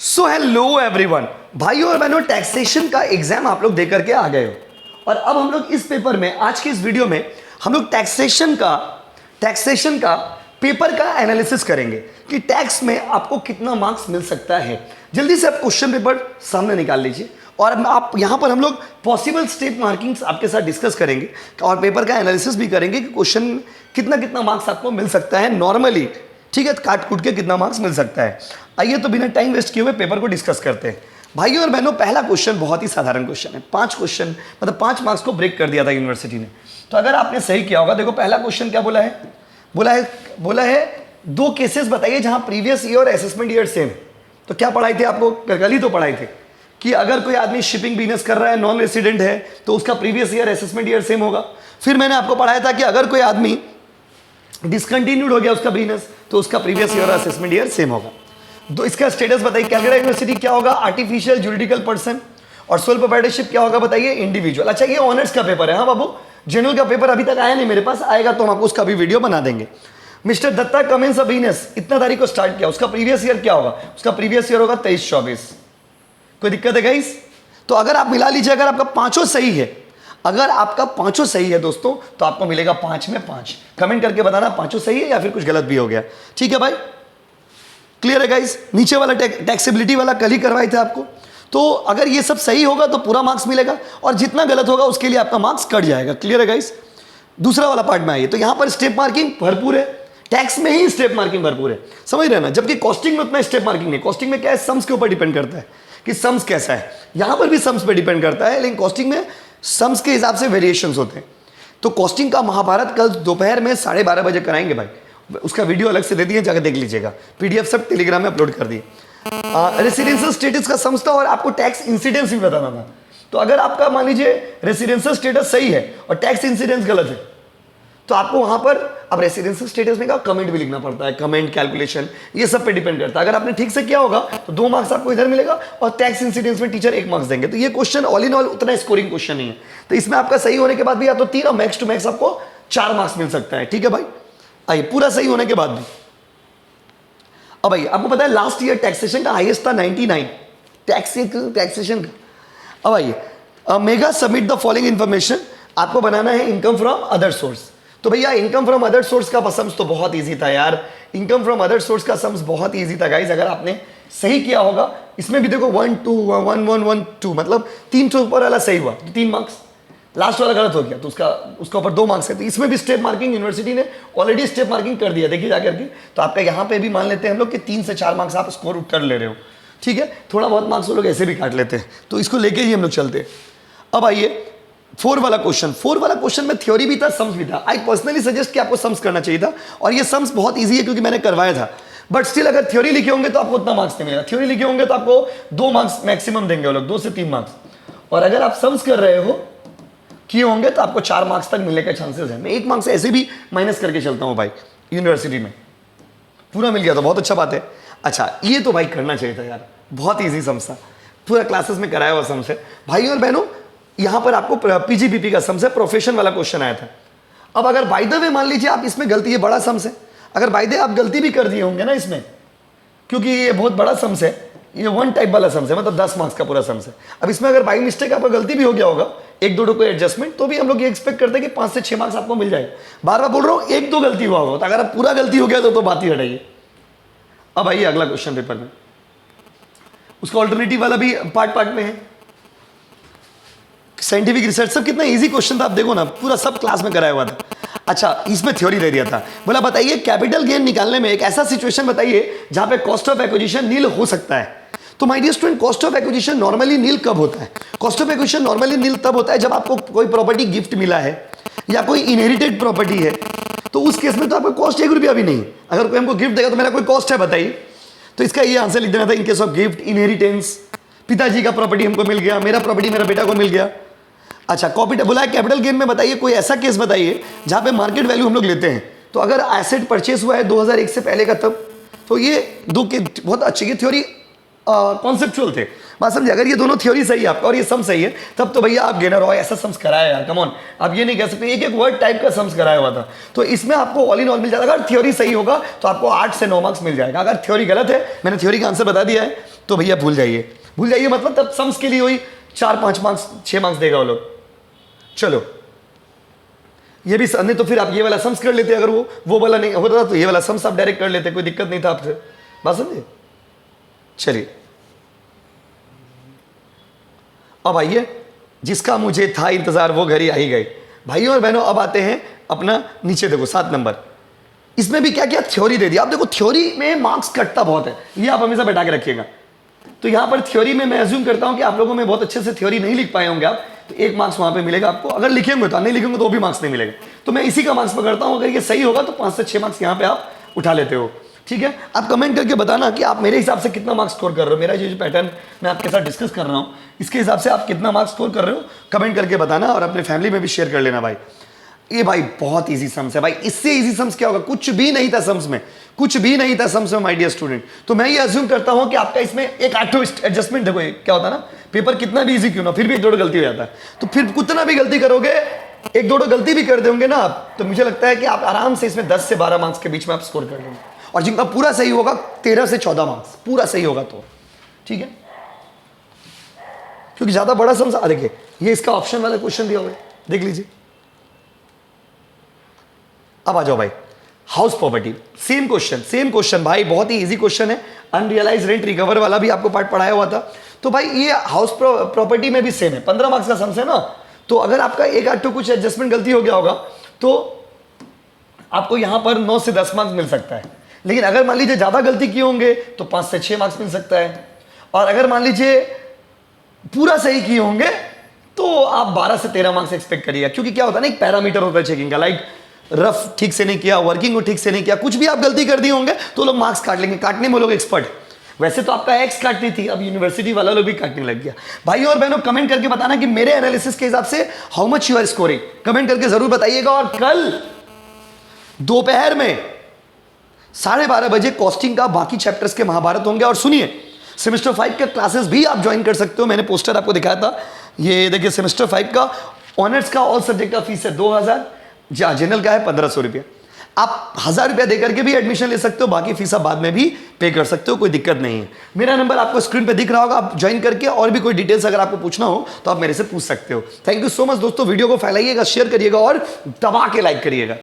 So hello everyone, भाइयों और बहनों, टैक्सेशन का एग्जाम आप लोग दे करके आ गए हो। और अब हम लोग इस पेपर में, आज की इस वीडियो में हम लोग टैक्सेशन का पेपर का एनालिसिस करेंगे कि टैक्स में आपको कितना मार्क्स मिल सकता है। जल्दी से आप क्वेश्चन पेपर सामने निकाल लीजिए और आप यहाँ पर हम लोग पॉसिबल स्टेप मार्किंग्स आपके साथ डिस्कस करेंगे और पेपर का एनालिसिस भी करेंगे कि क्वेश्चन कितना मार्क्स आपको मिल सकता है नॉर्मली, ठीक है, काट कूट के कितना मार्क्स मिल सकता है। आइए तो बिना टाइम वेस्ट किए हुए पेपर को डिस्कस करते हैं। भाइयों और बहनों, पहला क्वेश्चन बहुत ही साधारण क्वेश्चन है। 5 क्वेश्चन मतलब 5 मार्क्स को ब्रेक कर दिया था यूनिवर्सिटी ने। तो अगर आपने सही किया होगा, देखो पहला क्वेश्चन क्या बोला है 2 केसेस बताइए जहां प्रीवियस ईयर और असेसमेंट ईयर सेम। तो क्या पढ़ाई थी आपको, कल ही तो पढ़ाई थी कि अगर कोई आदमी शिपिंग बिजनेस कर रहा है, नॉन रेसिडेंट है, तो उसका previous year assessment year same होगा। फिर मैंने आपको पढ़ाया था कि अगर कोई आदमी डिसकंटिन्यूड हो गया उसका बिजनेस, तो उसका previous year assessment year same होगा। तो इसका स्टेटस बताइए, कैलकाटा यूनिवर्सिटी क्या होगा, आर्टिफिशियल जुरिडिकल पर्सन, और सोल प्रोप्राइटरशिप क्या होगा बताइए, इंडिविजुअल। अच्छा, ये ऑनर्स का पेपर है। हाँ बाबू, जनरल का पेपर अभी तक आया नहीं मेरे पास, आएगा तो हम आपको उसका भी वीडियो बना देंगे। Mister Datta commence a business, इतना तारीख को स्टार्ट किया, उसका प्रीवियस ईयर क्या होगा, उसका प्रीवियस ईयर होगा 23-24। कोई दिक्कत है गाइस? तो अगर आप मिला लीजिए, अगर आपका पांचों सही है, अगर आपका पांचों सही है दोस्तों, तो आपको मिलेगा 5 में 5। कमेंट करके बताना पांचों सही है या फिर कुछ गलत भी हो गया। ठीक है भाई, क्लियर है गाइस? नीचे वाला टैक्सेबिलिटी वाला कल ही करवाए थे आपको। तो अगर ये सब सही होगा तो पूरा मार्क्स मिलेगा और जितना गलत होगा उसके लिए आपका मार्क्स कट जाएगा। क्लियर है गाइस? दूसरा वाला पार्ट में आइए, तो यहां पर स्टेप मार्किंग भरपूर है, टैक्स में ही स्टेप मार्किंग भरपूर है, समझ रहे ना। जबकि कॉस्टिंग में उतना स्टेप मार्किंग नहीं। कॉस्टिंग में क्या है, समस के ऊपर डिपेंड करता है कि समस कैसा है। यहां पर भी समस पे डिपेंड करता है, लेकिन कॉस्टिंग में सम्स के हिसाब से वेरिएशंस होते हैं। तो कॉस्टिंग का महाभारत कल दोपहर में 12:30 बजे कराएंगे भाई, उसका वीडियो अलग से दे दिए, जाकर देख लीजिएगा। पीडीएफ सब टेलीग्राम में अपलोड कर दिए। रेसिडेंशियल स्टेटस का सम्स था और आपको टैक्स इंसिडेंस भी बताना था। तो अगर आपका मान लीजिए रेसिडेंशियल स्टेटस सही है और टैक्स इंसिडेंस गलत है, तो आपको वहां पर अब रेसिडेंशियल स्टेटस में का कमेंट भी लिखना पड़ता है। कमेंट, कैलकुलेशन, ये सब पे डिपेंड करता है। अगर आपने ठीक से किया होगा तो 2 मार्क्स आपको इधर मिलेगा और टैक्स इंसिडेंस में टीचर 1 मार्क्स देंगे। तो ये क्वेश्चन ऑल इन ऑल उतना स्कोरिंग क्वेश्चन नहीं है। तो इसमें आपका सही होने के बाद भी या तो 3 और मैक्स टू मैक्स आपको 4 मार्क्स मिल सकता है। ठीक है भाई? आइए, पूरा सही होने के बाद भी। अब आइए, आपको पता है लास्ट ईयर टैक्सेशन का हाईएस्ट था 99 टैक्सेशन का। अब आइए, mega submit the following information. आपको बनाना है इनकम फ्रॉम अदर सोर्स। तो भैया इनकम फ्रॉम अदर सोर्स का सम्स तो बहुत इजी था यार। इनकम फ्रॉम अदर सोर्स का सम्स बहुत इजी था गाइस, अगर आपने सही किया होगा। इसमें भी देखो 1 2 1 1 1 2 मतलब 3 से ऊपर वाला सही हुआ तो 3 मार्क्स, लास्ट वाला गलत हो गया तो उसका ऊपर 2 मार्क्स है। तो इसमें भी स्टेप मार्किंग यूनिवर्सिटी ने ऑलरेडी स्टेप मार्किंग कर दिया, देखिए जाकर के। तो आपका यहाँ पे भी मान लेते हैं हम लोग कि 3 से 4 मार्क्स आप स्कोर कर ले रहे हो। ठीक है, थोड़ा बहुत मार्क्स वो लोग ऐसे भी काट लेते हैं, तो इसको लेके ही हम लोग चलते हैं। अब आइए 4 वाला क्वेश्चन में थ्योरी भी था, सम्स भी था। आई पर्सनली सजेस्ट कि आपको सम्स करना चाहिए था, और ये सम्स बहुत इजी है क्योंकि मैंने करवाया था। बट स्टिल अगर थ्योरी लिखे होंगे तो आपको उतना मार्क्स नहीं मिलेगा। थ्योरी लिखे होंगे तो आपको 2 मार्क्स मैक्सिमम देंगे वो लोग, 2 से 3 मार्क्स। और अगर आप सम्स कर रहे हो किए होंगे तो आपको 4 मार्क्स तक मिलने के चांसेस है। मैं 1 मार्क्स ऐसे भी माइनस करके चलता हूँ भाई, यूनिवर्सिटी में पूरा मिल गया तो बहुत अच्छा बात है। अच्छा, ये तो भाई करना चाहिए था यार, बहुत ईजी सम्स था, पूरा क्लासेस में कराया हुआ सम्स है। भाई और बहनों, यहां पर आपको पीजीपीपी का सम्स है, प्रोफेशन वाला क्वेश्चन आया था। अब अगर बाय द वे मान लीजिए आप इसमें गलती, ये बड़ा सम्स है, अगर बाय द वे आप गलती भी कर दिए होंगे ना इसमें, क्योंकि ये बहुत बड़ा सम्स है, ये 1 टाइप वाला सम्स है, मतलब 10 मार्क्स का पूरा सम्स है। अब इसमें अगर बाई मिस्टेक आपका गलती भी हो गया होगा, 1-2 कोई एडजस्टमेंट, तो भी हम लोग ये एक्सपेक्ट करते हैं कि 5 से 6 मार्क्स आपको मिल जाए। बार बार बोल रहा हूं, 1-2 गलती हुआ होगा, तो अगर आप पूरा गलती हो गया तो बात ही हटाइए। अब आइए अगला क्वेश्चन पेपर में, उसका ऑल्टरनेटिव वाला भी पार्ट में है। साइंटिफिक रिसर्च, सब कितना इजी क्वेश्चन था, आप देखो ना, पूरा सब क्लास में कराया हुआ था। अच्छा, इसमें थ्योरी दे दिया था, बोला बताइए कैपिटल गेन निकालने में एक ऐसा सिचुएशन बताइए जहां पे कॉस्ट ऑफ एक्विजिशन नील हो सकता है। तो my dear student, cost of acquisition normally nil कब होता है? Cost of acquisition normally nil तब होता है जब आपको कोई प्रॉपर्टी गिफ्ट मिला है या कोई इनहेरिटेड प्रॉपर्टी है। तो उस केस में तो आपको कॉस्ट 1 रुपया भी नहीं। अगर कोई हमको गिफ्ट देगा तो मेरा कोई कॉस्ट है बताइए, तो इसका ये आंसर लिख देना था, in case of gift, inheritance, पिताजी का प्रॉपर्टी हमको मिल गया, मेरा प्रॉपर्टी मेरा बेटा को मिल गया। अच्छा, कॉपी बोला है कैपिटल गेन में बताइए कोई ऐसा केस बताइए जहां पे मार्केट वैल्यू हम लोग लेते हैं। तो अगर एसेट परचेस हुआ है 2001 से पहले का तब, तो ये 2 के बहुत अच्छे, ये थ्योरी कॉन्सेप्चुअल थे। बात समझे? अगर ये दोनों थ्योरी सही है आपका और ये सम सही है, तब तो भैया आप गेनर हो, ऐसा सम्स कराया यार, कम ऑन। आप ये नहीं कह सकते एक एक वर्ड टाइप का सम्स कराया हुआ था। तो इसमें आपको ऑल इन ऑल मिल जाएगा। अगर थ्योरी सही होगा तो आपको 8 से 9 मार्क्स मिल जाएगा। अगर थ्योरी गलत है, मैंने थ्योरी का आंसर बता दिया है, तो भैया भूल जाइए मतलब तब सम्स के लिए वही 4-5 मार्क्स 6 मार्क्स देगा वो लोग। चलो ये भी नहीं तो फिर आप ये वाला सम्स कर लेते, अगर वो वाला नहीं होता तो ये वाला सम्स आप डायरेक्ट कर लेते, कोई दिक्कत नहीं था आपसे। बात समझे? चलिए अब आइए, जिसका मुझे था इंतजार वो घड़ी आ ही गई। भाइयों और बहनों, अब आते हैं अपना नीचे देखो 7 नंबर। इसमें भी क्या क्या थ्योरी दे दिया। आप देखो थ्योरी में मार्क्स कटता बहुत है, ये आप हमेशा बैठा के रखिएगा। तो यहां पर थ्योरी में मैं अज्यूम करता हूं कि आप लोगों में बहुत अच्छे से थ्योरी नहीं लिख पाए होंगे आप, तो 1 मार्क्स वहां पे मिलेगा आपको। अगर लिखेंगे तो, नहीं लिखेंगे तो भी मार्क्स नहीं मिलेगा। तो मैं इसी का मार्क्स पकड़ता हूं, अगर ये सही होगा तो 5 से 6 मार्क्स यहां पे आप उठा लेते हो। ठीक है, आप कमेंट करके बताना कि आप मेरे हिसाब से कितना मार्क्स स्कोर कर रहे हो। मेरा ये जो पैटर्न मैं आपके साथ डिस्कस कर रहा हूं, इसके हिसाब से आप कितना मार्क्स स्कोर कर रहे हो कमेंट करके बताना, और अपने फैमिली में भी शेयर कर लेना। भाई ये भाई बहुत इजी सम्स है भाई, इससे इजी सम्स क्या होगा? कुछ भी नहीं था सम्स में, कुछ भी नहीं था सम्स में माय डियर स्टूडेंट। तो मैं ये अज्यूम करता हूं कि आपका इसमें एक आठों एडजस्टमेंट, देखो क्या होता है ना, पेपर कितना भी इजी क्यों ना, फिर भी 1-2 गलती हो जाता है। तो फिर कितना भी गलती करोगे, 1-2 गलती भी कर दोगे ना आप, तो मुझे लगता है कि आप आराम से इसमें 10 से 12 मार्क्स के बीच में आप स्कोर कर लेंगे। और जिनका पूरा सही होगा 13 से 14 मार्क्स, पूरा सही होगा तो ठीक है, क्योंकि ज्यादा बड़ा सम्स देखिए, ये इसका ऑप्शन वाला क्वेश्चन दिया हुआ है, देख लीजिए। अब आ जाओ भाई, हाउस प्रॉपर्टी, सेम क्वेश्चन भाई, बहुत ही इजी क्वेश्चन है। अनरियलाइज रेंट रिकवर वाला भी आपको पार्ट पढ़ाया हुआ था। तो भाई ये हाउस प्रॉपर्टी में भी सेम है, 15 मार्क्स का सम्स है ना। तो अगर आपका एक आध कुछ एडजस्टमेंट गलती हो गया होगा तो आपको यहां पर 9 से 10 मार्क्स मिल सकता है। लेकिन अगर मान लीजिए ज्यादा गलती किए होंगे तो 5 से 6 मार्क्स मिल सकता है। और अगर मान लीजिए पूरा सही किए होंगे तो आप 12 से 13 मार्क्स एक्सपेक्ट करिएगा। क्योंकि क्या होता है ना, एक पैरामीटर होता है चेकिंग का, लाइक रफ ठीक से नहीं किया, वर्किंग को ठीक से नहीं किया, कुछ भी आप गलती कर दिए होंगे तो लोग मार्क्स काट लेंगे। काटने में लोग एक्सपर्ट, वैसे तो आपका एक्स काटनी थी, अब यूनिवर्सिटी वाला लोग भी काटने लग गया। भाइयों और बहनों, कमेंट करके बताना कि मेरे एनालिसिस के हिसाब से how much you are scoring, comment करके जरूर बताइएगा। और कल दोपहर में 12:30 बजे कॉस्टिंग का बाकी चैप्टर्स के महाभारत होंगे। और सुनिए, सेमेस्टर 5 के क्लासेस भी आप ज्वाइन कर सकते हो। मैंने पोस्टर आपको दिखाया था, ये देखिए सेमेस्टर 5 का ऑनर्स का ऑल सब्जेक्ट का फीस है 2000, जनरल का है 1500 रुपया। आप 1000 रुपया देकर के भी एडमिशन ले सकते हो, बाकी फीस आप बाद में भी पे कर सकते हो, कोई दिक्कत नहीं है। मेरा नंबर आपको स्क्रीन पे दिख रहा होगा, आप ज्वाइन करके और भी कोई डिटेल्स अगर आपको पूछना हो तो आप मेरे से पूछ सकते हो। थैंक यू सो मच दोस्तों, वीडियो को फैलाइएगा, शेयर करिएगा और दबा के लाइक करिएगा।